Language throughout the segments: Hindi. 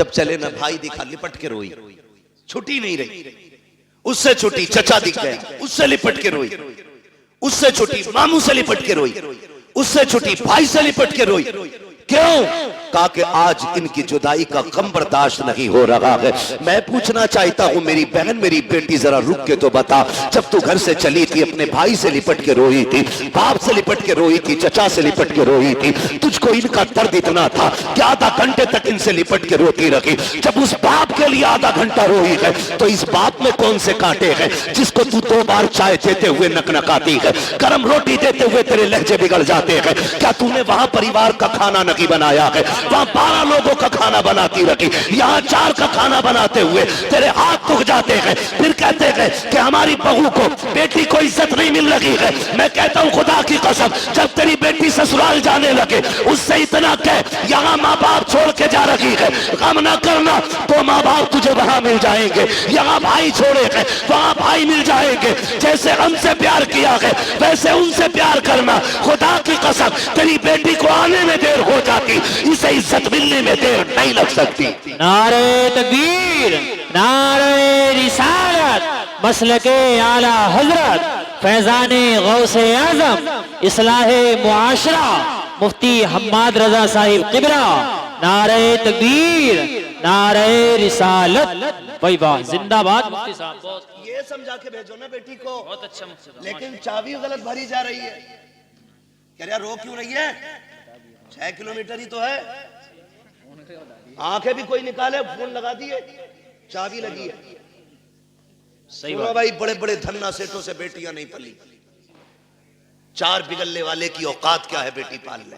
जब चले ना भाई दिखा लिपट के रोई, छुट्टी नहीं रही। उससे छुट्टी चचा दिख गया, उससे लिपट के रोई। उससे छुट्टी मामू से लिपट के रोई। उससे छुट्टी भाई से लिपट के रोई। क्यों? कहा कि आज इनकी जुदाई का गम बर्दाश्त नहीं हो रहा है। मैं पूछना चाहता हूं मेरी बहन, मेरी बेटी, जरा रुक के तो बता, जब तू घर से चली थी अपने भाई से लिपट के रोई थी, बाप से लिपट के रोई थी, चचा से लिपट के रोई थी, तुझको इनका दर्द इतना था कि आधा घंटे तक इनसे लिपट के रोती रही। जब उस बाप के लिए आधा घंटा रोई है तो इस बाप में कौन से कांटे हैं जिसको तू 2 बार चाय देते हुए नकनकाती है, गर्म रोटी देते हुए तेरे लहजे बिगड़ जाते हैं। क्या तूने वहां परिवार का खाना नहीं बनाया है? वहां 12 लोगों का खाना बनाती रखी, यहाँ 4 का खाना बनाते हुए तेरे हाथ दुख जाते हैं। फिर कहते हैं कि हमारी बहू को, बेटी को इज्जत नहीं मिल रही है। मैं कहता हूं खुदा की कसम, जब तेरी बेटी ससुराल जाने लगे उससे इतना कह, यहाँ माँ बाप छोड़ के जा रही है, गम ना करना, तो माँ बाप तुझे वहां मिल जाएंगे। यहाँ भाई छोड़े हैं, वहां भाई मिल जाएंगे। जैसे हमसे प्यार किया है वैसे उनसे प्यार करना। खुदा की कसम, तेरी बेटी को आने में देर हो जाती, इसे इज्जत मिलने में देर नहीं लग सकती। नारे तकबीर, नारे रिसालत, मसलके आला हजरत, फैजाने गौसे आजम, इस्लाहे मुआशरा, मुफ्ती हम्माद रजा साहिब किबरा। नारे तकबीर, नारे रिसालत। भाई वाह, जिंदाबाद मुफ्ती साहब। ये समझा के भेजो ना बेटी को। बहुत अच्छा मुफ्ती साहब। लेकिन चाबी गलत भरी जा रही है। कह रहा रो क्यों रही है? 6 किलोमीटर ही तो है। आंखें भी कोई निकाले, फोन लगा दिए, चाबी लगी है। सही बात भाई, बड़े बड़े धन्ना सेठों से बेटियां नहीं पली। 4 बिगलने वाले की औकात क्या है बेटी पाल ले।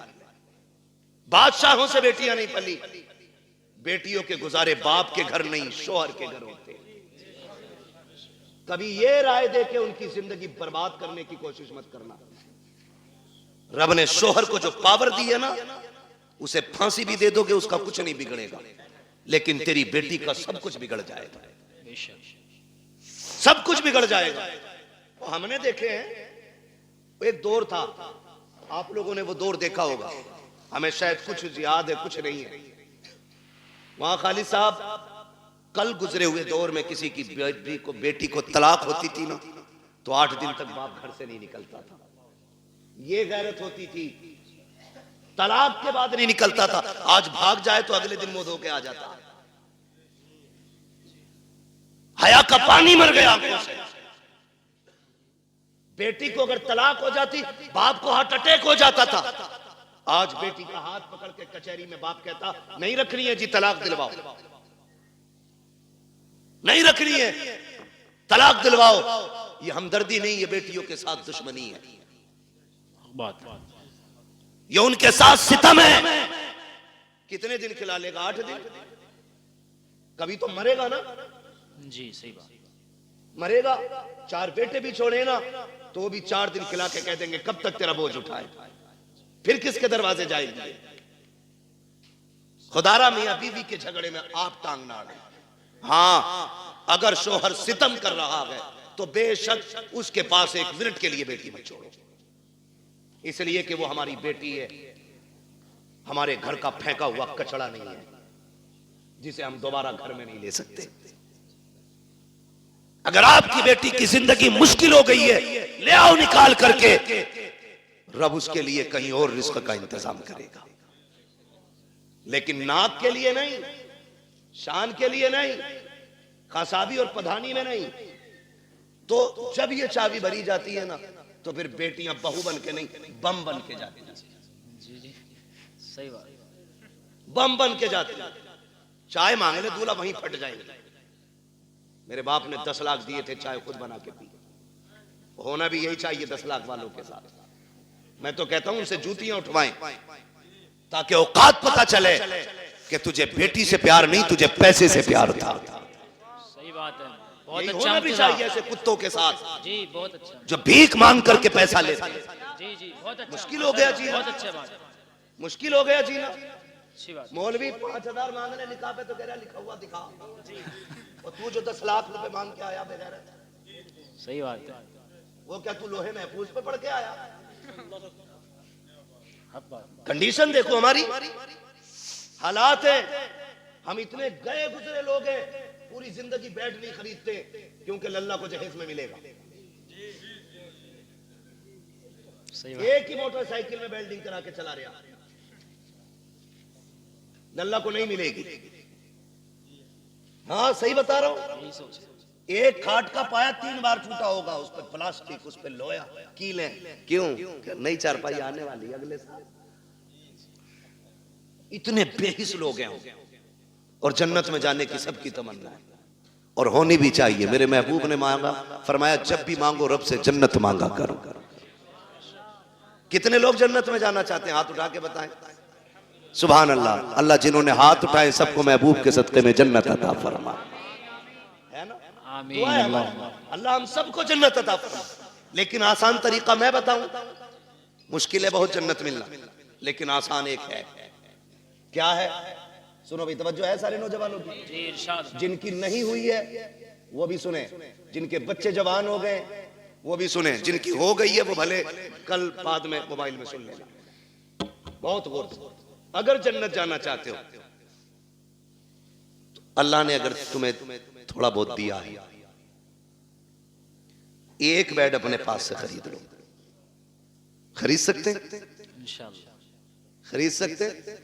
बादशाहों से बेटियां नहीं पली। बेटियों के गुजारे बाप के घर नहीं, शोहर के घर होते। कभी ये राय दे के उनकी जिंदगी बर्बाद करने की कोशिश मत करना। रब ने शोहर को जो पावर दी है ना, उसे फांसी भी दे दोगे उसका कुछ नहीं बिगड़ेगा, लेकिन तेरी बेटी का सब कुछ बिगड़ जाएगा। सब कुछ बिगड़ जाएगा। तो हमने देखे हैं, एक दौर था, आप लोगों ने वो दौर देखा होगा, हमें शायद कुछ याद है कुछ नहीं है। वहां खालिद साहब, कल गुजरे हुए दौर में किसी की बेटी को तलाक होती थी ना, तो 8 दिन तक बाप घर से नहीं निकलता था। ये गैरत होती थी, तलाक के बाद नहीं निकलता था। आज भाग जाए तो अगले दिन मुंह धो के आ जाता। हया का पानी मर गया आंखों से। बेटी को अगर तलाक हो जाती, बाप को हार्ट अटैक हो जाता था। आज बेटी का हाथ पकड़ के कचहरी में बाप कहता, नहीं रखनी है जी, तलाक दिलवाओ, नहीं रखनी है, तलाक दिलवाओ। ये हमदर्दी नहीं, ये बेटियों के साथ दुश्मनी है। ये उनके साथ सितम है। कितने दिन खिला लेगा? 8 दिन। कभी तो मरेगा ना जी, सही बात। मरेगा। 4 बेटे भी छोड़े ना, तो भी 4 दिन खिला के कह देंगे कब तक तेरा बोझ उठाए। फिर किसके दरवाजे जाएंगे? खुदारा मियां बीवी के झगड़े में आप टांग ना अड़े। हाँ, अगर शोहर सितम कर रहा है तो बेशक उसके पास 1 मिनट के लिए बेटी मत छोड़ो, इसलिए कि वो हमारी बेटी है, हमारे घर का फेंका हुआ कचड़ा नहीं है जिसे हम दोबारा घर में नहीं ले सकते। अगर आपकी बेटी की जिंदगी मुश्किल हो गई है, ले आओ निकाल करके, रब उसके लिए कहीं और रिस्क का इंतजाम करेगा। लेकिन नाक के लिए नहीं, शान के लिए नहीं, कासाबी और पधानी में नहीं। तो जब ये चाबी भरी जाती है ना, तो फिर बेटियां बहू बन के नहीं, बम बन के जाती हैं। जी जी, सही बात। बम बन के जाती हैं। चाय मांग ले दूल्हा, वहीं फट जाएंगे। मेरे बाप ने 10 लाख दिए थे, चाय खुद बना के पी। होना भी यही चाहिए 10 लाख वालों के साथ। मैं तो कहता हूं उनसे जूतियां उठवाएं, ताकि औकात पता चले कि तुझे बेटी से प्यार नहीं, तुझे पैसे से प्यार था। सही बात है। बहुत अच्छा होना भी चाहिए ऐसे कुत्तों के साथ। जी, बहुत अच्छा। जो भीख मांग करके पैसा लेते हैं। जी जी, बहुत अच्छा। मुश्किल हो गया जीना। बहुत अच्छा बात है। मुश्किल हो गया जीना। अच्छी बात। मौलवी 5000 मांगने निकाह पे तो कह रहा लिखा हुआ दिखा, और तू जो 10 लाख रुपए मांग के आया बगैर, सही बात है। वो क्या तू लोहे महफूज पे पढ़ के आया? कंडीशन देखो हमारी, हालात है। हम इतने गए गुजरे लोग हैं, पूरी जिंदगी बेड नहीं खरीदते क्योंकि लल्ला को जहेज में मिलेगा। सही बात। एक ही मोटरसाइकिल में वेल्डिंग करा के चला रहा, लल्ला को नहीं मिलेगी। हाँ सही बता रहा हूं। यही सोच है। एक खाट का पाया 3 बार टूटा होगा, उस पर प्लास्टिक, उस पर लोहा, कीलें। क्यों? नई चारपाई आने वाली है अगले साल। इतने बेहिस लोग हैं और जन्नत में जाने की सबकी तमन्ना है और होनी भी चाहिए। मेरे महबूब ने मांगा, फरमाया जब भी मांगो रब से जन्नत मांगा करो। कितने लोग जन्नत में जाना चाहते हैं? हाथ उठा के बताएं। सुभान अल्लाह। अल्लाह जिन्होंने हाथ उठाए सबको महबूब के सदक़े में जन्नत अता फरमा, है ना? आमीन। दुआ है हमारी, अल्लाह हम सबको जन्नत अता फरमा। लेकिन आसान तरीका मैं बताऊं, मुश्किल है बहुत जन्नत मिलना, लेकिन आसान एक है। क्या है? सुनो भाई, तवज्जो है सारे नौजवानों की। जी इरशाद। जिनकी नहीं हुई है वो भी सुने, जिनके बच्चे जवान हो गए वो भी सुने, जिनकी हो गई है वो भले कल बाद में मोबाइल में सुन लेना। बहुत गौर से, अगर जन्नत जाना चाहते हो तो अल्लाह ने अगर तुम्हें थोड़ा बहुत दिया है, एक बेड अपने पास से खरीद लो। खरीद सकते हैं? इंशाअल्लाह खरीद सकते हैं?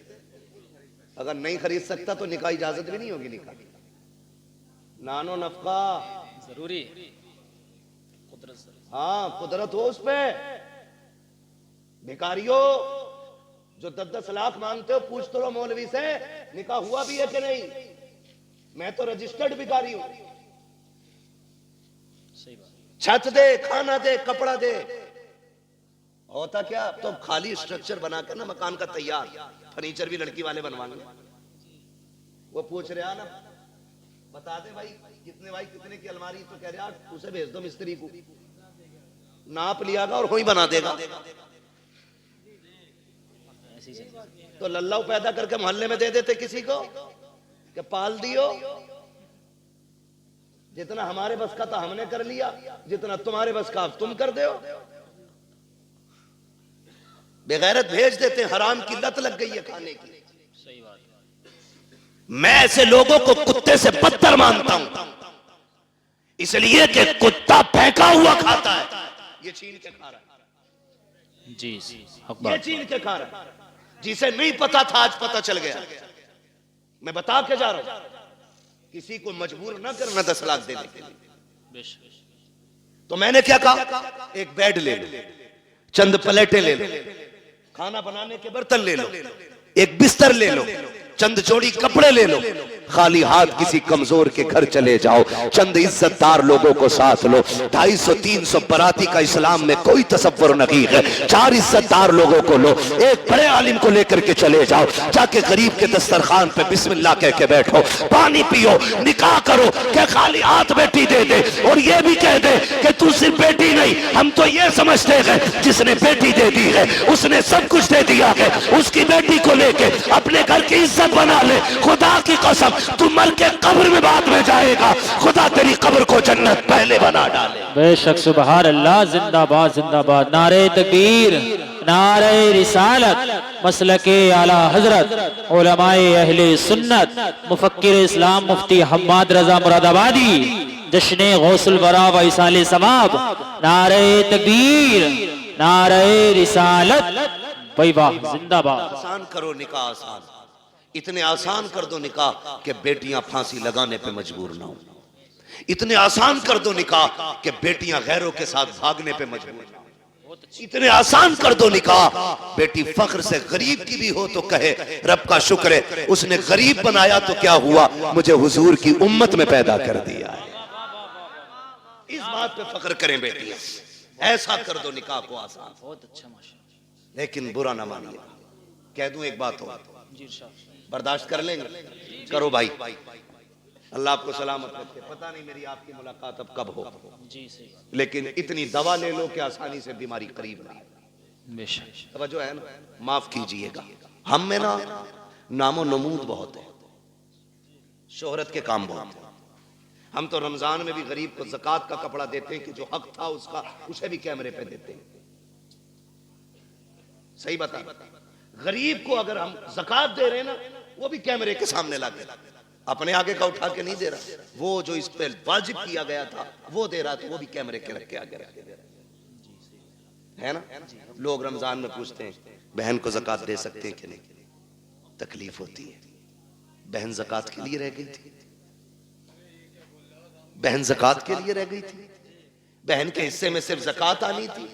अगर नहीं खरीद सकता तो निकाह इजाजत भी नहीं होगी। निकाह नानो नफका जरूरी है। कुदरत से। हाँ कुदरत हो उस पे। भिखारियों जो 10-10 लाख मांगते हो, पूछ तो लो मौलवी से निकाह हुआ भी है कि नहीं। मैं तो रजिस्टर्ड भिखारी हूं। सही बात। छत दे, खाना दे, कपड़ा दे। होता क्या, तो खाली स्ट्रक्चर बनाकर ना मकान का तैयार, फर्नीचर भी लड़की वाले बनवाएंगे। वो पूछ रहा ना, बता दे भाई कितने, भाई कितने की अलमारी, तो कह रहा उसे भेज दो मिस्त्री को, नाप लियागा और वही बना देगा। ऐसी चीज। तो लल्लाऊ पैदा करके मोहल्ले में दे देते किसी को कि पाल दियो। जितना हमारे बस का था हमने कर लिया, जितना तुम्हारे बस का तुम कर दो। बेगैरत भेज देते, हराम की लत लग गई है खाने की। सही बात है। मैं ऐसे लोगों को कुत्ते से बदतर मानता हूं, इसलिए कि कुत्ता फेंका हुआ खाता है, ये छीन के खा रहा है। जी ये छीन के खा रहा है। जिसे नहीं पता था आज पता चल गया। मैं बता के जा रहा हूं, किसी को मजबूर ना करना 10 लाख देने के लिए। बेशक। तो मैंने क्या कहा, एक बेड ले लो, चंद प्लेटें ले लो, खाना बनाने के बर्तन ले लो, एक बिस्तर ले लो, चंद जोड़ी कपड़े ले लो, खाली हाथ किसी कमजोर के घर चले जाओ, चंद इज्जतदार लोगों को साथ लो। 250-300 बराती का इस्लाम में कोई तसव्वुर नहीं है। 4 इज्जतदार लोगों को लो, एक बड़े आलिम को लेकर के चले जाओ, जाके गरीब के दस्तरखान पे बिस्मिल्लाह कह के बैठो, पानी पियो, निकाह करो। क्या खाली हाथ बेटी दे दे और ये भी कह दे कि तू सिर्फ बेटी नहीं, हम तो ये समझते हैं जिसने बेटी दे दी है उसने सब कुछ दे दिया है। उसकी बेटी को लेके अपने घर की इज्जत बना ले। खुदा की कसम, तू मर के कब्र में बाद में जाएगा, खुदा तेरी कब्र को जन्नत पहले बना डाले। बेशक। सुभान अल्लाह। जिंदाबाद जिंदाबाद। नारे तकबीर, नारे रिसालत, मसलके आला हजरत, उलमाए अहले सुन्नत, मुफक्किर इस्लाम मुफ्ती हम्माद रजा मुरादाबादी, जश्ने गौसुल बरा व इसाले सवाब। नारे तकबीर, नारे रिसालत। भाई वाह, जिंदाबाद। आसान करो निकाह, आसान, इतने आसान कर दो निकाह कि बेटियां फांसी लगाने पे मजबूर ना हो। इतने आसान कर दो निकाह कि बेटियां गैरों के साथ भागने पे मजबूर ना हो। इतने आसान कर दो निकाह, बेटी फख्र से गरीब की भी हो तो कहे रब का शुक्र है उसने गरीब बनाया तो क्या हुआ, मुझे हुजूर की उम्मत में पैदा कर दिया है। इस बात पे फख्र करें बेटियां। ऐसा कर दो निकाह को आसान। बहुत अच्छा माशाअल्लाह। लेकिन बुरा ना मानिए, कह दूं एक बात हो, जी इरशाद। बर्दाश्त कर लेंगे? करो भाई, अल्लाह आपको सलामत रखे। पता नहीं मेरी आपकी मुलाकात अब कब हो, जी सही। लेकिन इतनी दवा ले लो कि आसानी से बीमारी करीब ना। बेशक। तवज्जो है ना? माफ कीजिएगा, हम में ना नामो नमूद बहुत है, शोहरत के काम बहुत है। हम तो रमजान में भी गरीब को ज़कात का कपड़ा देते हैं कि जो हक था उसका, उसे भी कैमरे पे देते हैं। सही बता, गरीब को अगर हम ज़कात दे रहे हैं ना, वो भी कैमरे के सामने ला के अपने आगे का उठा के नहीं दे रहा, वो जो इस पे वाजिब किया गया था वो दे रहा, तो वो भी कैमरे के रख के आगे रख के दे रहा है ना। लोग रमजान में पूछते हैं बहन को ज़कात दे सकते हैं कि नहीं, तकलीफ होती है। बहन ज़कात के लिए रह गई थी, बहन ज़कात के लिए रह गई थी, बहन के हिस्से में सिर्फ ज़कात आनी थी।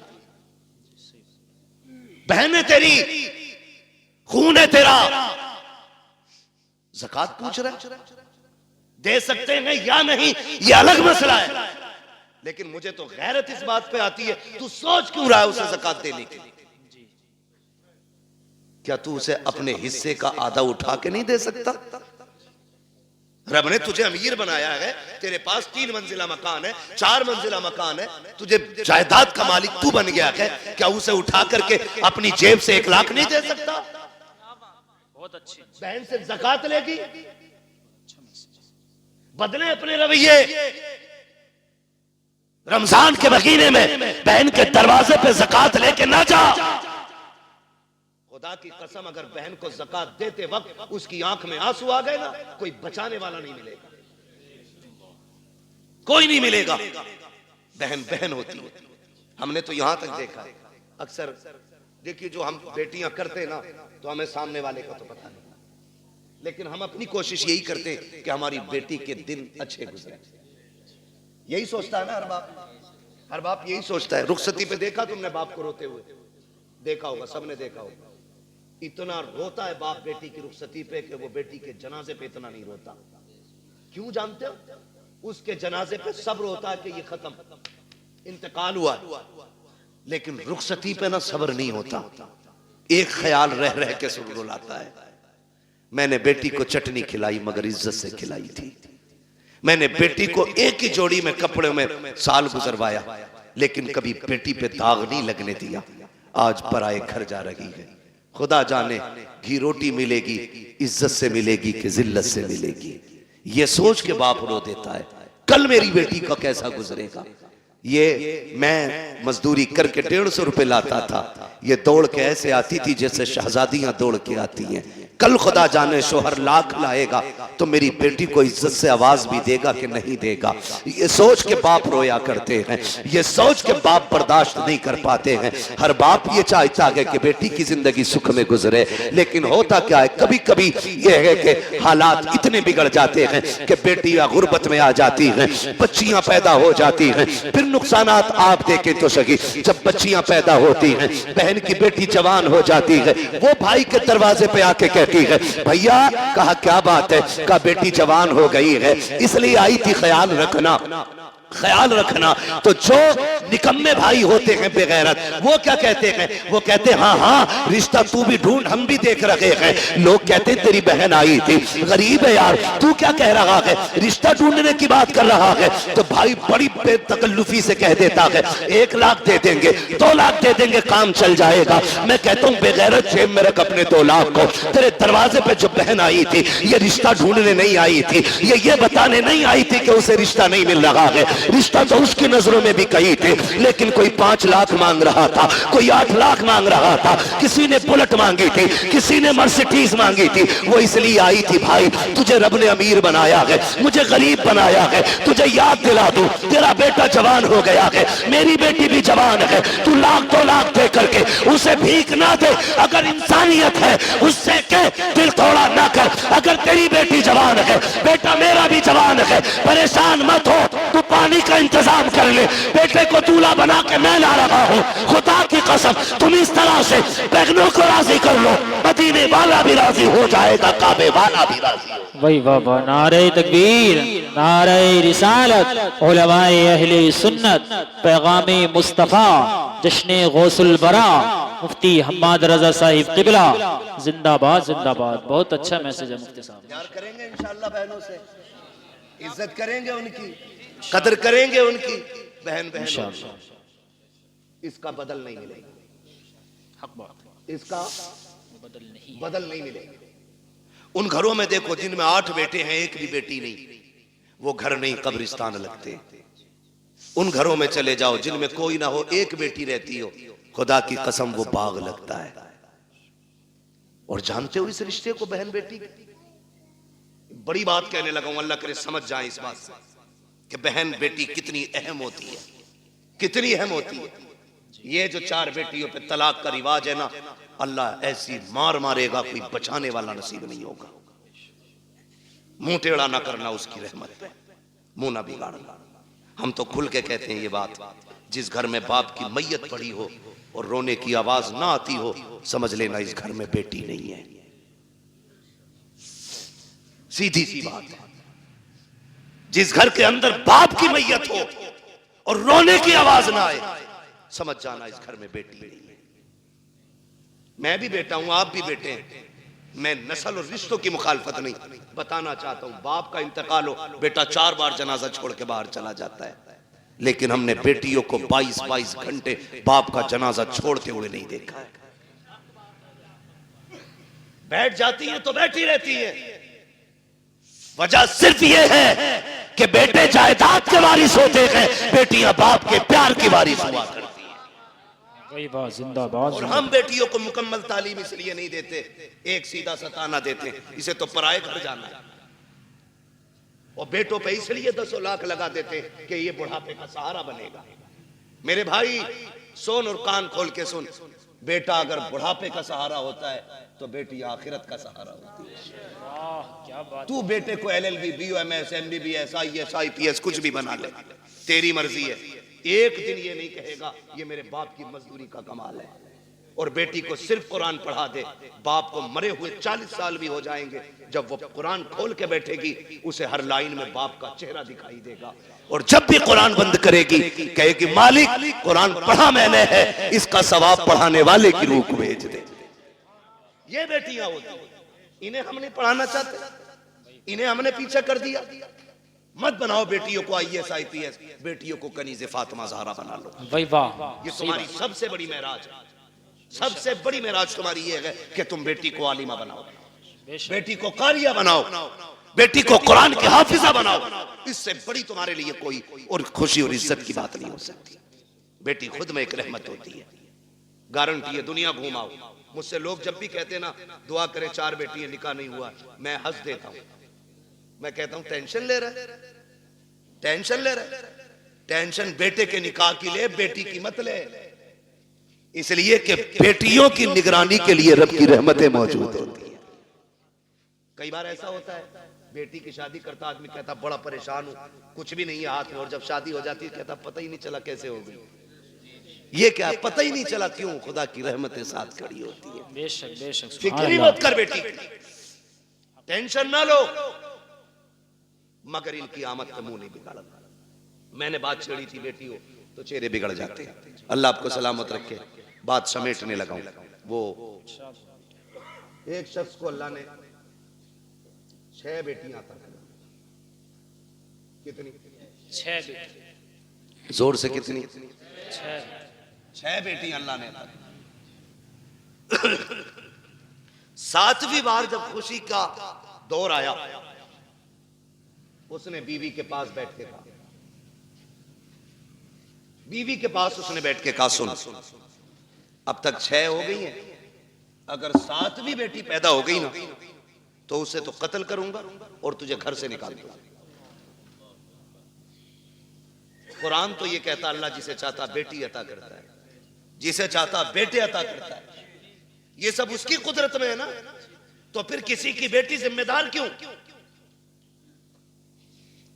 बहन है तेरी, खून है तेरा, ज़कात पूछ रहा है, दे सकते हैं या नहीं ये अलग मसला है, लेकिन मुझे तो गैरत इस बात पे आती है, तू सोच क्यों रहा है उसे ज़कात देने के लिए? क्या तू उसे अपने हिस्से का आधा उठा के नहीं दे सकता? रब ने तुझे अमीर बनाया है, तेरे पास 3 मंजिला मकान है, 4 मंजिला मकान है, तुझे जायदाद का मालिक तू बन गया है, क्या उसे उठा करके अपनी जेब से 1 लाख नहीं दे सकता? बहुत अच्छी बहन से ज़कात लेगी, बदले अपने रवैये। रमजान के महीने में बहन के दरवाजे पे ज़कात लेके ना जा। खुदा की कसम, अगर बहन को ज़कात देते वक्त उसकी आंख में आंसू आ गए ना, कोई बचाने वाला नहीं मिलेगा, कोई नहीं मिलेगा। बहन बहन होती है। हमने तो यहां तक देखा, अक्सर देखिए जो हम बेटियां करते ना, तो हमें सामने वाले का तो पता नहीं, लेकिन हम अपनी कोशिश यही करते कि हमारी बेटी के दिन अच्छे गुजरे। यही सोचता है ना हर बाप, हर बाप यही सोचता है। रुखसती पे देखा तुमने बाप को रोते हुए? देखा होगा, सबने देखा होगा। इतना रोता है बाप बेटी की रुखसती पे कि वो बेटी के जनाजे पे इतना नहीं रोता। क्यों जानते हो? उसके जनाजे पे सब्र होता है कि ये खत्म, इंतकाल हुआ, लेकिन रुखसती पे ना सब्र नहीं होता। एक ख्याल रह रह के सब्र रुलाता है। मैंने बेटी को चटनी खिलाई मगर इज्जत से खिलाई थी। मैंने बेटी को एक ही जोड़ी में कपड़े में साल गुजरवाया, लेकिन कभी बेटी पे दाग नहीं लगने दिया। आज पराए घर जा रही है, खुदा जाने घी रोटी मिलेगी इज्जत से मिलेगी कि जिल्लत से मिलेगी। ये सोच के बाप रो देता है, कल मेरी बेटी का कैसा गुजरेगा। ये मैं मजदूरी करके 150 रुपए लाता था, ये दौड़ के ऐसे आती थी जैसे शहजादियां दौड़ के आती हैं। कल खुदा जाने शोहर लाख लाएगा तो मेरी बेटी को इज्जत से आवाज भी देगा कि नहीं देगा। ये सोच के बाप रोया करते हैं, ये सोच के बाप बर्दाश्त नहीं कर पाते हैं। हर बाप ये चाहता है कि बेटी की जिंदगी सुख में गुजरे, लेकिन होता क्या है, कभी कभी ये है कि हालात इतने बिगड़ जाते हैं कि बेटियां गुर्बत में आ जाती हैं, बच्चियां पैदा हो जाती हैं। फिर नुकसानात आप देखें तो सही, जब बच्चियां पैदा होती हैं, बहन की बेटी जवान हो जाती है, वो भाई के दरवाजे पे आके कहती है भैया, कहा क्या बात है, कहा बेटी जवान हो गई है इसलिए आई थी, ख्याल रखना ख्याल रखना। तो जो निकम्मे भाई होते हैं बेगैरत, वो क्या कहते हैं, वो कहते हैं हाँ हाँ रिश्ता तू भी ढूंढ, हम भी देख रहे हैं। लोग कहते हैं तेरी बहन आई थी, गरीब है यार, तू क्या कह रहा है, रिश्ता ढूंढने की बात कर रहा है। तो भाई बड़ी बेतकल्लुफी से कह देता है 1 लाख दे देंगे, 2 लाख दे देंगे, काम चल जाएगा। मैं कहता हूँ बेगैरत, जेब में रख अपने 2 लाख को। तेरे दरवाजे पे जो बहन आई थी, ये रिश्ता ढूंढने नहीं आई थी, ये बताने नहीं आई थी कि उसे रिश्ता नहीं मिल रहा है। रिश्ता तो उसकी नजरों में भी कही थे, लेकिन कोई 5 लाख मांग रहा था, कोई 8 लाख मांग रहा था, किसी ने बुलेट मांगी थी, किसी ने मर्सिडीज मांगी थी। वो इसलिए आई थी भाई, तुझे रब ने अमीर बनाया है, मुझे गरीब बनाया है, तुझे याद दिला दूं तेरा बेटा जवान हो गया है, मेरी बेटी भी जवान है, तू 1-2 लाख दे करके उसे भीख ना दे। अगर इंसानियत है उससे के दिल थोड़ा ना कर। अगर तेरी बेटी जवान है, बेटा मेरा भी जवान है, परेशान मत हो, तू पानी का इंतजाम कर ले, बेटे को दूल्हा बना के मैं ला रहा हूँ। खुदा की कसम तुम इस तरह से बहनों को राजी कर लो, मदीने वाला भी राजी हो जाएगा, काबे वाला भी राजी हो। वही बाबा, नारे तकबीर, नारे रिसालत, उलमाए अहले सुन्नत, पैगामे मुस्तफा, जश्ने गौसुल बरा, मुफ्ती हम्माद रजा साहिब किबला, जिंदाबाद जिंदाबाद। बहुत अच्छा मैसेज है मुफ्ती साहब। प्यार करेंगे इंशाअल्लाह बहनों से, इज्जत करेंगे उनकी, कदर करेंगे उनकी। बहन इसका बदल नहीं मिलेगा, हक बात, इसका बदल नहीं मिलेगा। उन घरों में देखो जिनमें 8 बेटे हैं, एक भी बेटी नहीं, वो घर नहीं कब्रिस्तान लगते। उन घरों में चले जाओ जिनमें कोई ना हो, एक बेटी रहती हो, खुदा की कसम वो बाग लगता है। और जानते हो इस रिश्ते को, बहन बेटी बड़ी बात कहने लगा हूं, अल्लाह करे समझ जाए इस बात से कि बहन बेटी कितनी अहम होती है, कितनी अहम होती है। ये जो 4 बेटियों पे तलाक का रिवाज है ना, अल्लाह ऐसी मार मारेगा, कोई बचाने वाला नसीब नहीं होगा। मुंह टेढ़ा ना करना उसकी रहमत पे, मुंह ना बिगाड़ना। हम तो खुल के कहते हैं ये बात, जिस घर में बाप की मैयत पड़ी हो और रोने की आवाज ना आती हो, समझ लेना इस घर में बेटी नहीं है। सीधी सी बात है। जिस घर के अंदर बाप की मैयत हो और रोने की आवाज ना आए, समझ जाना इस घर में बेटी नहीं है। मैं भी बेटा हूं, आप भी बेटे हैं। मैं नस्ल और रिश्तों की मुखालफत नहीं, बताना चाहता हूं बाप का इंतकाल हो, बेटा 4 बार जनाजा छोड़ के बाहर चला जाता है, लेकिन हमने बेटियों को 22-22 घंटे बाप का जनाजा छोड़ते हुए नहीं देखा है। बैठ जाती है तो बैठी रहती है। वजह सिर्फ ये है कि बेटे जायदाद के वारिस होते हैं, बेटियां बाप के प्यार की वारिस हुआ करती हैं। वही बात, जिंदाबाद। और हम बेटियों को मुकम्मल तालीम इसलिए नहीं देते, एक सीधा सा ताना देते, इसे तो पराए घर जाना है। और बेटों पे इसलिए 10 लाख लगा देते कि ये बुढ़ापे का सहारा बनेगा। मेरे भाई सुन और कान खोल के सुन, बेटा अगर बुढ़ापे का सहारा होता है तो बेटी आखिरत का सहारा होती है। क्या बात। तू बेटे को LLB, BOMS, MBBS, IAS, IPS कुछ भी बना ले, तेरी मर्जी है। एक दिन ये नहीं कहेगा ये मेरे बाप की मजदूरी का कमाल है। और बेटी को सिर्फ कुरान पढ़ा दे, बाप को मरे हुए 40 साल भी हो जाएंगे, जब वो कुरान खोल के बैठेगी उसे हर लाइन में बाप का चेहरा दिखाई देगा। और जब भी कुरान बंद करेगी कहेगी मालिक कुरान पढ़ा मैंने है, इसका सवाब पढ़ाने वाले की रूह को भेज दे। ये बेटियां होती, इन्हें हम नहीं पढ़ाना चाहते, इन्हें हमने पीछे कर दिया। मत बनाओ बेटियों को IAS, IPS, बेटियों को कनीज़े फातिमा ज़हरा बना लो। भाई वाह, ये तुम्हारी सबसे बड़ी मेराज है। सबसे बड़ी मेराज तुम्हारी ये है कि तुम बेटी को आलिमा बनाओ, बेटी को कारिया बनाओ, बेटी को कुरान की हाफिजा बनाओ। इससे बड़ी तुम्हारे लिए कोई और खुशी और इज्जत की बात नहीं हो सकती। बेटी खुद में एक रहमत होती है, गारंटी है। दुनिया घुमाओ, मुझसे लोग जब भी कहते ना दुआ करें 4 बेटियां निकाह नहीं हुआ, मैं हंस देता हूं। मैं कहता हूं टेंशन ले रहा है, टेंशन ले रहा है। टेंशन बेटे के निकाह की ले, बेटी की मत ले। इसलिए कि बेटियों की निगरानी के लिए रब की रहमतें मौजूद होती हैं। कई बार ऐसा होता है बेटी की शादी करता आदमी कहता बड़ा परेशान हूं, कुछ भी नहीं है हाथ में, और जब शादी हो जाती है कहता पता ही नहीं चला कैसे हो गई। ये क्या पता ही नहीं चला, क्यों? खुदा की रहमतें साथ खड़ी होती है। बेशक बेशक। फिक्र मत कर बेटी, टेंशन ना लो, मगर इनकी आमद का मुंह नहीं बिगाड़ना। मैंने बात छेड़ी थी बेटी हो तो चेहरे बिगड़ जाते हैं। अल्लाह आपको सलामत रखे। बात समेटने लगा हूं। वो एक शख्स को अल्लाह ने 6 बेटियां अता की। कितनी? 6 बेटी। जोर से कितनी? 6 बेटियां अल्लाह ने अता की। 7वीं बार जब खुशी का दौर आया, उसने बीवी के पास बैठ के कहा, बीवी के पास उसने बैठ के कहा सुन, अब तक 6 हो गई हैं, अगर 7वीं बेटी पैदा हो गई ना तो उसे तो कत्ल करूंगा और तुझे घर से निकाल दूंगा। कुरान तो ये कहता अल्लाह जिसे चाहता बेटी अता करता है, जिसे चाहता बेटे अता करता है। ये सब उसकी कुदरत में है ना, तो फिर किसी की बेटी जिम्मेदार क्यों?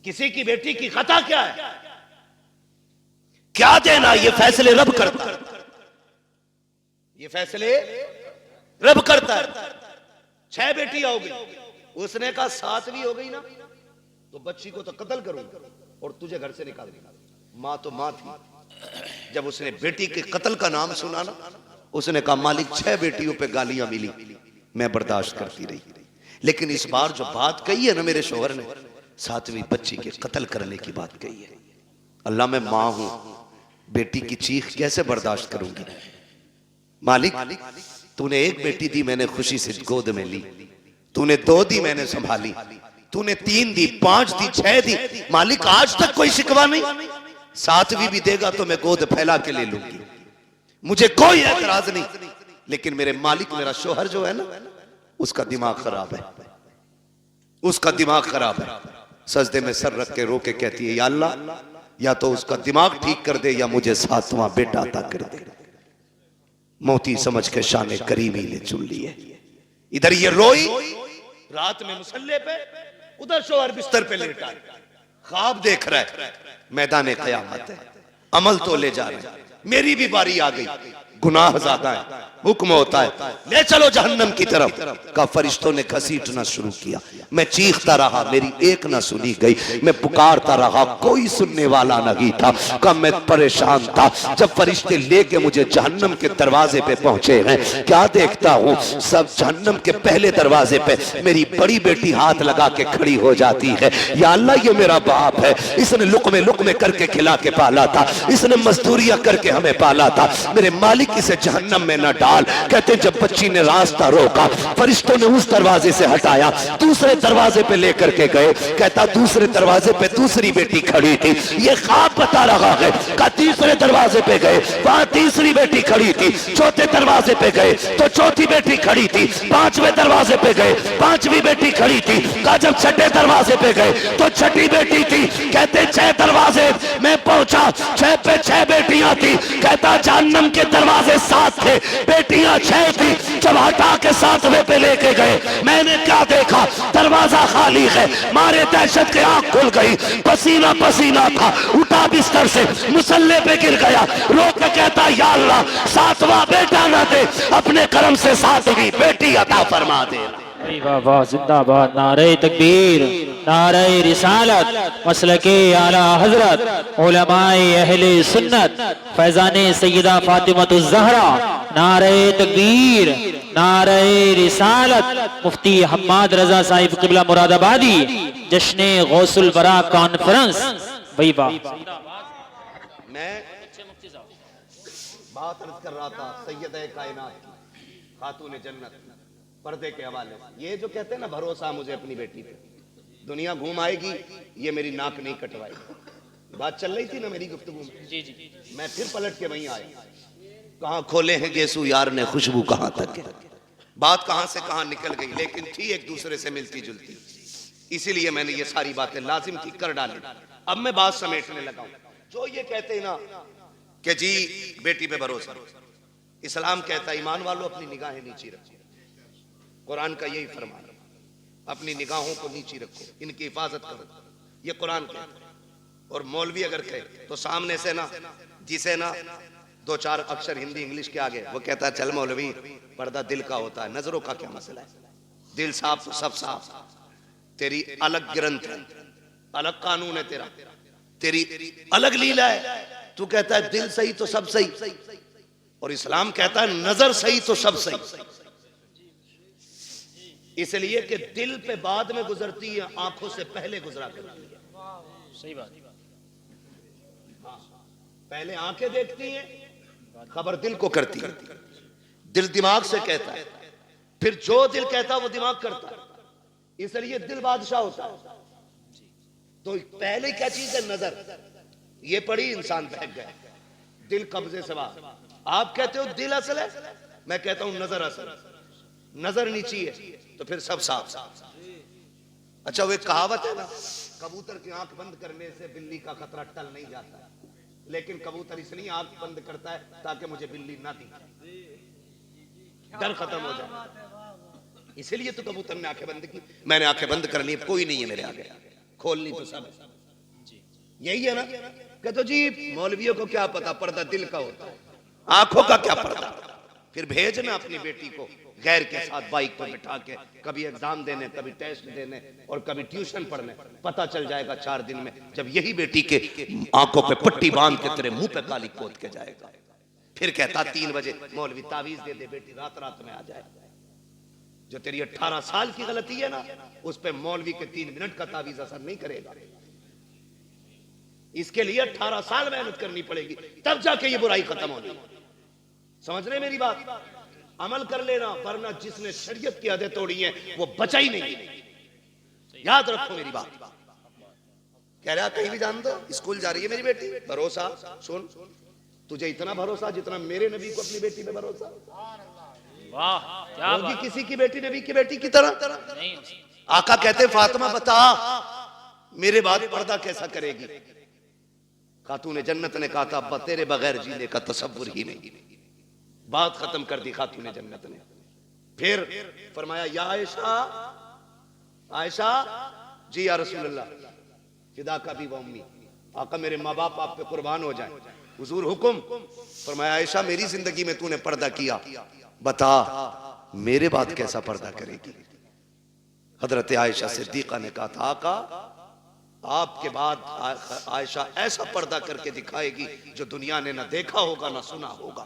किसी की बेटी की खता क्या है? क्या देना? ये फैसले रब करता है, ये फैसले रब करता है। 6 बेटियां हो गई, उसने कहा 7वीं हो गई ना तो बच्ची को तो कत्ल करूंगा और तुझे घर से निकाल दूंगा। मां तो मां थी, जब उसने बेटी के कत्ल का नाम सुना ना, उसने कहा मालिक 6 बेटियों पे गालियां मिली, मैं बर्दाश्त करती रही, लेकिन इस बार जो बात कही है ना मेरे शोहर ने, 7वीं बच्ची के कत्ल करने की बात कही है। अल्लाह मैं मां हूं, बेटी की चीख कैसे बर्दाश्त करूंगी? मालिक तूने 1 बेटी दी, मैंने खुशी से गोद में ली, तूने 2 दी, मैंने संभाली, तूने 3 दी, 5 दी, 6 दी, मालिक आज तक कोई शिकवा नहीं। 7वीं भी देगा तो मैं गोद फैला के ले लूंगी, मुझे कोई एतराज नहीं, लेकिन मेरे मालिक मेरा शोहर जो है ना उसका दिमाग खराब है, उसका दिमाग खराब है, सजदे में सर रख के रो के कहती है, या अल्लाह, या तो उसका दिमाग ठीक कर दे या मुझे 7वां बेटा अता कर दे। मोती समझ के शाने करीमी ने चुन लिए। इधर ये रोई रात में मुसल्ले पे, उधर शोहर बिस्तर पे लेटा है, ख्वाब देख रहा है, मैदान क़यामत है, अमल तो ले जा रहे हैं, मेरी भी बारी आ गई, गुनाह ज्यादा है, हुक्म होता है ले चलो जहन्नम की तरफ। का फरिश्तों ने घसीटना शुरू किया, मैं चीखता रहा, मेरी एक ना सुनी गई, मैं पुकारता रहा, कोई सुनने वाला नहीं था। का मैं परेशान था। जब फरिश्ते लेके मुझे जहन्नम के दरवाजे पे पहुंचे हैं, क्या देखता हूँ, सब जहन्नम के पहले दरवाजे पे मेरी बड़ी बेटी हाथ लगा के खड़ी हो जाती है। या अल्लाह, ये मेरा बाप है, इसने लुकमे लुकमे करके खिला के पाला था, इसने मजदूरियां करके हमें पाला था, मेरे मालिक इसे जहन्नम में न डाल। कहते जब बच्ची ने रास्ता रोका, फरिश्तों ने उस दरवाजे से हटाया, दूसरे दरवाजे पे लेकर के गए। कहता दूसरे दरवाजे पे दूसरी बेटी खड़ी थी, ये ख्वाब बता रहा है। का तीसरे दरवाजे पे गए, वहां तीसरी बेटी खड़ी थी, चौथे दरवाजे पे गए तो चौथी बेटी खड़ी थी, पांचवें दरवाजे पे गए, पांचवी बेटी खड़ी थी। का जब छठे दरवाजे पे गए तो छठी बेटी थी। कहते 6 दरवाजे मैं पहुंचा, 6 पे 6 बेटियां थी। कहता जहन्नम के दरवाजे 7 थे, बेटियां 6 थी। जब हटा के 7वें पे लेके गए, मैंने क्या देखा, दरवाजा खाली है। मारे दहशत के आंख खुल गई, पसीना पसीना था, उठा बिस्तर से, मुसल्ले पे गिर गया, रो के कहता या अल्लाह, 7वां बेटा ना दे, अपने करम से 7वीं बेटी अता फरमा दे। वाह जिंदाबाद, नारे तकबीर, नारे रिसालत, मसलके आला हजरत, उलमाए अहले सुन्नत, फैजाने सैयदा फातिमतुज़ ज़हरा, नारे तकबीर, नारे रिसालत, मुफ्ती हम्माद रजा साहिब क़िबला मुरादाबादी, जश्ने गौसुल बरा कॉन्फ्रेंस। भाई वाह, मैं बात अर्ज कर रहा था सैयदा कायनात की, खातून जन्नत, पर्दे के हवाले से। ये जो कहते हैं ना भरोसा मुझे अपनी बेटी पे, दुनिया घूम आएगी, ये मेरी नाक नहीं कटवाएगी। बात चल रही थी ना मेरी गुफ्तगू में, जी जी, मैं फिर पलट के वहीं आया। कहां खोले हैं गेसू यार ने खुशबू, कहां तक है, बात कहां से कहां निकल गई, लेकिन थी एक दूसरे से मिलती जुलती, इसीलिए मैंने ये सारी बातें लाजिम थी कर डाली। अब मैं बात समेटने लगा हूं। जो ये कहते हैं ना कि जी बेटी पे भरोसा, इस्लाम कहता है ईमान वालों अपनी निगाहें नीची रखो, कुरान का यही फरमान, अपनी निगाहों को नीची रखो, इनकी हिफाजत करो, ये कुरान कहता है। और मौलवी अगर कहे तो सामने से ना, जिसे ना 2-4 अक्षर हिंदी इंग्लिश के आगे, वो कहता है चल मौलवी, पर्दा दिल का होता है, नजरों का क्या मसला है, दिल साफ तो सब साफ, तेरी अलग ग्रंथ है, अलग कानून है तेरा, तेरी अलग लीला है। तू कहता है दिल सही तो सब सही, और इस्लाम कहता है नजर सही तो सब सही। इसलिए कि दिल पे बाद में गुजरती है, आंखों से पहले गुजरा करती है। सही बात, पहले आंखें देखती हैं, खबर दिल को करती है, दिल दिमाग से कहता है, फिर जो दिल कहता है वो दिमाग करता है। इसलिए दिल बादशाह होता है। तो पहले क्या चीज है, नजर। ये पढ़ी इंसान बहक गए, दिल कब्जे से बाहर। आप कहते हो दिल असल है, मैं कहता हूं नजर असल। नजर नीची है तो फिर सब साफ। अच्छा वो एक कहावत है ना, कबूतर की आंख बंद करने से बिल्ली का खतरा टल नहीं जाता, लेकिन कबूतर इसलिए आंख बंद करता है ताकि मुझे बिल्ली ना दिखे, डर खत्म हो जाए। इसलिए तो कबूतर ने आंखें बंद की, मैंने आंखें बंद कर ली, कोई नहीं है मेरे आगे, खोलनी तो सब है। यही है ना, कहते जी मौलवियों को क्या पता, पर्दा दिल का होता है, आंखों का क्या पर्दा। फिर भेजना अपनी बेटी को गैर के साथ बाइक पर बिठा के, कभी एग्जाम देने, कभी टेस्ट देने और कभी ट्यूशन पढ़ने। पता चल जाएगा 4 दिन में, जब यही बेटी के आंखों पे पट्टी बांध के तेरे मुंह पे काली पोत के जाएगा। फिर कहता 3 बजे मौलवी तावीज दे दे, बेटी रात रात में आ जाए। जो तेरी 18 साल की गलती है ना, उस पे मौलवी के 3 मिनट का तावीज असर नहीं करेगा। इसके लिए 18 साल मेहनत करनी पड़ेगी, तब जाके ये बुराई खत्म होगी। समझ रहे मेरी बात? अमल कर लेना, वरना जिसने शरीयत की आदत तोड़ी है वो बचा ही नहीं। याद रखो मेरी बात। कह रहा कहीं भी जान दो, स्कूल जा रही है मेरी बेटी, भरोसा। सुन, तुझे इतना भरोसा जितना मेरे नबी को अपनी बेटी पे भरोसा। वाह क्या होगी किसी की बेटी नबी की बेटी की तरह नहीं। आका कहते फातिमा बता मेरे बाद पर्दा कैसा करेगी। खातून जन्नत ने कहा था अब्बा तेरे बगैर जीने का तसव्वुर ही नहीं। बात खत्म कर दी खातून जन्नत ने। फिर फरमाया या आयशा, आयशा जी या रसूल अल्लाह फिदा का भी वम्मी, आका मेरे माँ बाप आप पे कुर्बान हो जाए, हुजूर हुक्म। फरमाया आयशा मेरी जिंदगी में तूने पर्दा किया, बता मेरे बाद कैसा पर्दा करेगी। हजरत आयशा सिद्दीका ने कहा था आका आपके बाद आयशा ऐसा पर्दा करके दिखाएगी जो दुनिया ने ना देखा होगा ना सुना होगा।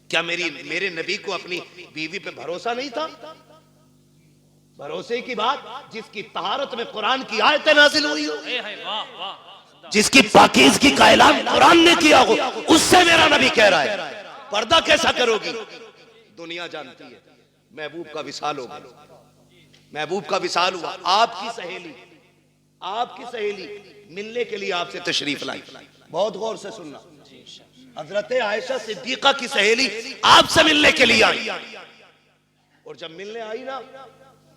क्या मेरे नबी को अपनी बीवी पे भरोसा नहीं था? भरोसे की बात जिसकी तहारत में कुरान की आयतें नाजिल हुई हो, जिसकी पाकीज़गी का ऐलान कुरान ने किया हो, उससे मेरा नबी कह रहा है पर्दा कैसा करोगी। दुनिया जानती है महबूब का विसाल होगा, महबूब का विसाल हुआ। आपकी सहेली मिलने के लिए आपसे तशरीफ लाई। बहुत गौर से सुनना, हजरत आयशा सिद्दीका की सहेली आपसे मिलने के लिए आई, और जब मिलने आई ना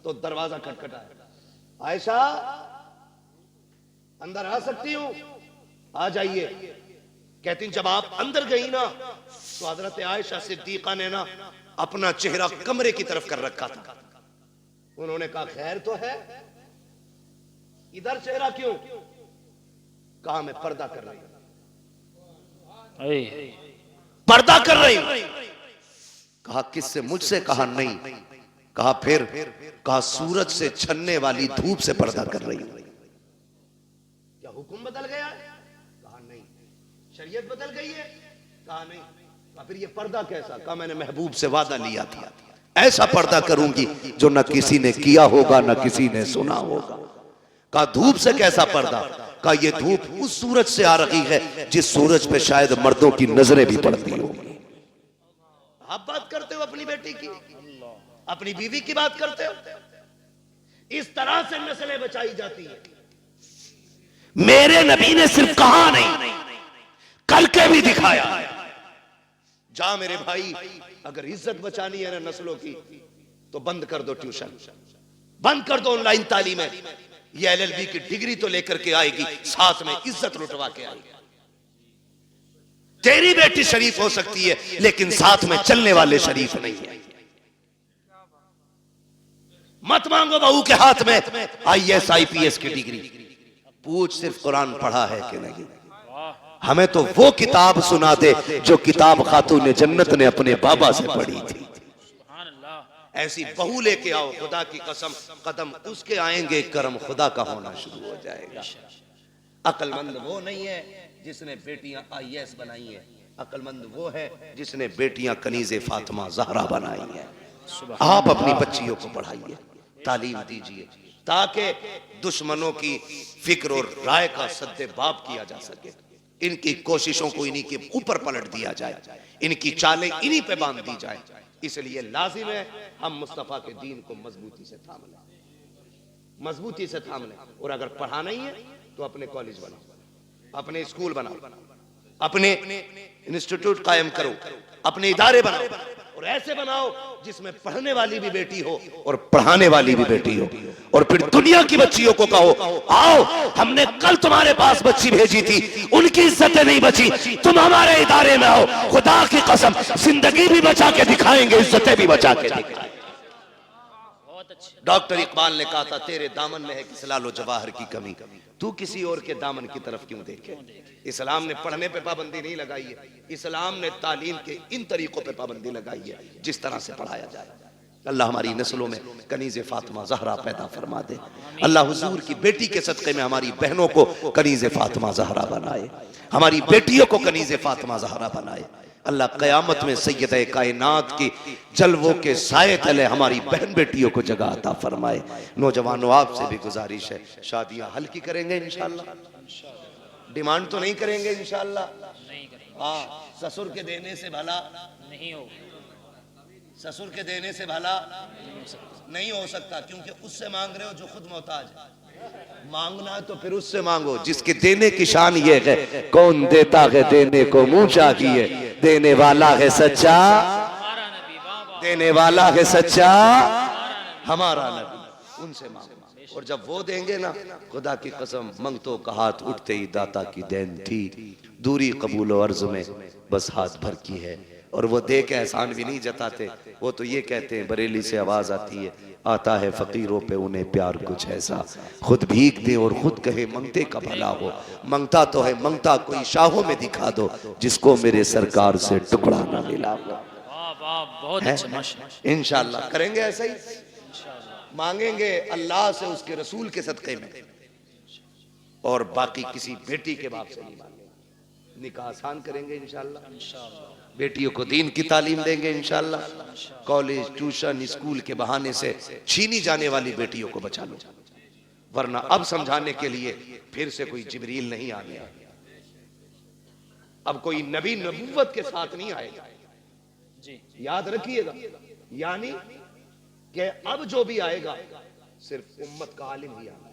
तो दरवाजा खटखटाया, आयशा अंदर आ सकती हूं? आ जाइए। कहती जब आप अंदर गई ना तो हजरत आयशा सिद्दीका ने ना अपना चेहरा कमरे की तरफ कर रखा था। उन्होंने कहा खैर तो है, इधर चेहरा क्यों? कहा मैं पर्दा कर रही हूं, पर्दा कर रही हूं। कहा किससे? मुझसे। कहा नहीं। कहा फिर? कहा सूरज से छनने वाली धूप से पर्दा कर रही हूं। क्या हुक्म बदल गया? कहा नहीं। शरीयत बदल गई है? कहा नहीं। कहा फिर ये पर्दा कैसा? कहा मैंने महबूब से वादा लिया था ऐसा पर्दा करूंगी जो न किसी ने किया होगा न किसी ने सुना होगा। कहा धूप से कैसा पर्दा? कहा ये धूप उस सूरज से आ रही है जिस सूरज पे शायद मर्दों की नजरें भी पड़ती होंगी। आप बात करते हो अपनी बेटी की, अपनी बीवी की बात करते हो। इस तरह से नस्लें बचाई जाती है। मेरे नबी ने सिर्फ कहा नहीं करके भी दिखाया। जा मेरे भाई, अगर इज्जत बचानी है ना नस्लों की तो बंद कर दो ट्यूशन, बंद कर दो ऑनलाइन तालीमें। ये LLB की डिग्री तो लेकर के आएगी, साथ में इज्जत लुटवा के आएगी। तेरी बेटी शरीफ हो सकती है लेकिन साथ में चलने वाले शरीफ नहीं है। मत मांगो बहू के हाथ में IAS IPS की डिग्री, पूछ सिर्फ कुरान पढ़ा है कि नहीं। हमें तो वो किताब सुना दे जो किताब खातून जन्नत ने अपने बाबा से पढ़ी थी। ऐसी बहू लेके आओ, खुदा की कसम कदम उसके आएंगे करम खुदा का होना शुरू हो जाएगा। अक्लमंद वो नहीं है जिसने बेटियां IAS बनाई है, अक्लमंद वो है जिसने बेटियां कनीज़े फातिमा ज़हरा बनाई है। आप अपनी बच्चियों को पढ़ाइए, तालीम दीजिए ताकि दुश्मनों की फिक्र और राय का सद्देबाब किया जा सके। इनकी कोशिशों को इन्हीं के ऊपर पलट दिया जाए, इनकी चालें इन्हीं पे बांध दी जाए। इसलिए लाजिम है हम मुस्तफा के दीन को मजबूती से थाम लें, मजबूती से थाम लें। और अगर पढ़ाना ही है तो अपने कॉलेज बनाओ, अपने स्कूल बनाओ, अपने इंस्टीट्यूट कायम करो, अपने इदारे बनाओ, और ऐसे बनाओ जिसमें पढ़ने वाली भी बेटी हो और पढ़ाने वाली भी बेटी हो। और फिर दुनिया की बच्चियों को कहो आओ हमने कल तुम्हारे पास बच्ची भेजी थी, उनकी इज्जतें नहीं बची, तुम हमारे इदारे में आओ, खुदा की कसम जिंदगी भी बचा के दिखाएंगे, इज्जतें भी बचा के दिखाएंगे। डॉक्टर इकबाल ने कहा था तेरे दामन में है कि सलालो जवाहर की कमी, तू किसी और के दामन की तरफ क्यों देखे। इस्लाम ने पढ़ने पे पाबंदी नहीं लगाई है, इस्लाम ने तालीम के इन तरीकों पे पाबंदी लगाई है जिस तरह से पढ़ाया जाए। अल्लाह हमारी नस्लों में कनीज़े फातिमा ज़हरा पैदा फरमा दे। अल्लाह हुजूर की बेटी के सदक़े में हमारी बहनों को कनीज़े फातिमा ज़हरा बनाए, हमारी बेटियों को कनीज़े फातिमा ज़हरा बनाए। अल्लाह क़यामत में सैयदे कायनात की जलवों के साए तले हमारी बहन बेटियों को जगह अता फरमाए। नौजवानों आपसे भी गुजारिश है, शादियां हल्की करेंगे इंशाअल्लाह, डिमांड तो नहीं करेंगे इंशाअल्लाह। हाँ, ससुर के देने से भला नहीं हो, ससुर के देने से भला नहीं हो सकता, क्योंकि उससे मांग रहे हो जो खुद मोहताज है। मांगना है तो फिर उससे मांगो जिसके देने की शान ये है, कौन देता है देने को मुंह चाहिए, देने वाला है सच्चा, देने वाला है सच्चा हमारा नबी। उनसे मांगो। और जब वो देंगे ना, खुदा की कसम, मंगतों का हाथ उठते ही दाता की देन थी, दूरी कबूल और अर्ज में बस हाथ भर की है। और वो दे के एहसान भी नहीं जताते, वो तो ये कहते हैं, बरेली से आवाज आती है, आता है फकीरों पे उन्हें प्यार कुछ ऐसा, खुद भीख दे और खुद कहे मंगते का भला हो। मंगता तो है मंगता, कोई शाहों में दिखा दो जिसको मेरे सरकार से टुकड़ा ना मिला हो। वाह वाह, बहुत अच्छा माशाअल्लाह। इंशाअल्लाह करेंगे ऐसा ही, मांगेंगे अल्लाह से उसके रसूल के सदक़े में, और बाकी किसी बेटी के बाप से नहीं मांगेंगे। निकाह आसान करेंगे इंशाअल्लाह, बेटियों को दीन की तालीम देंगे इंशाअल्लाह। कॉलेज, ट्यूशन, स्कूल के बहाने से छीनी जाने वाली बेटियों को बचा लो, वरना अब समझाने के लिए फिर से कोई जिब्रील नहीं आ गया, अब कोई नबी नबूवत के साथ नहीं आएगा जी, याद रखिएगा। यानी कि अब जो भी आएगा सिर्फ उम्मत का आलिम ही आएगा।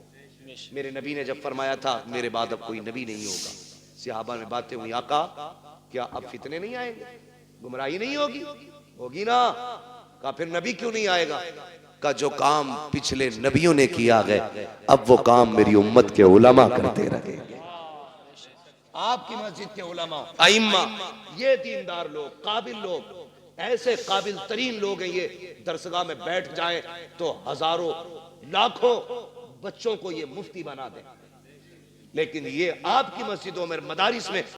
मेरे नबी ने जब फरमाया था मेरे बाद अब कोई नबी नहीं होगा, सहाबा में बातें हुई, आका क्या अब फितने नहीं आएंगे, गुमराही नहीं होगी? होगी ना। कहा फिर नबी क्यों नहीं आएगा? का जो काम पिछले नबियों ने किया है, अब वो काम मेरी उम्मत के उलमा करते रहेंगे। आपकी मस्जिद के उलमा, आइम्मा, ये दीनदार लोग, काबिल लोग, ऐसे काबिल तरीन लोग हैं, ये दरसगाह में बैठ जाएं तो हजारों लाखों बच्चों को ये मुफ्ती बना दें। लेकिन ये आपकी मस्जिदों में, मदारिस में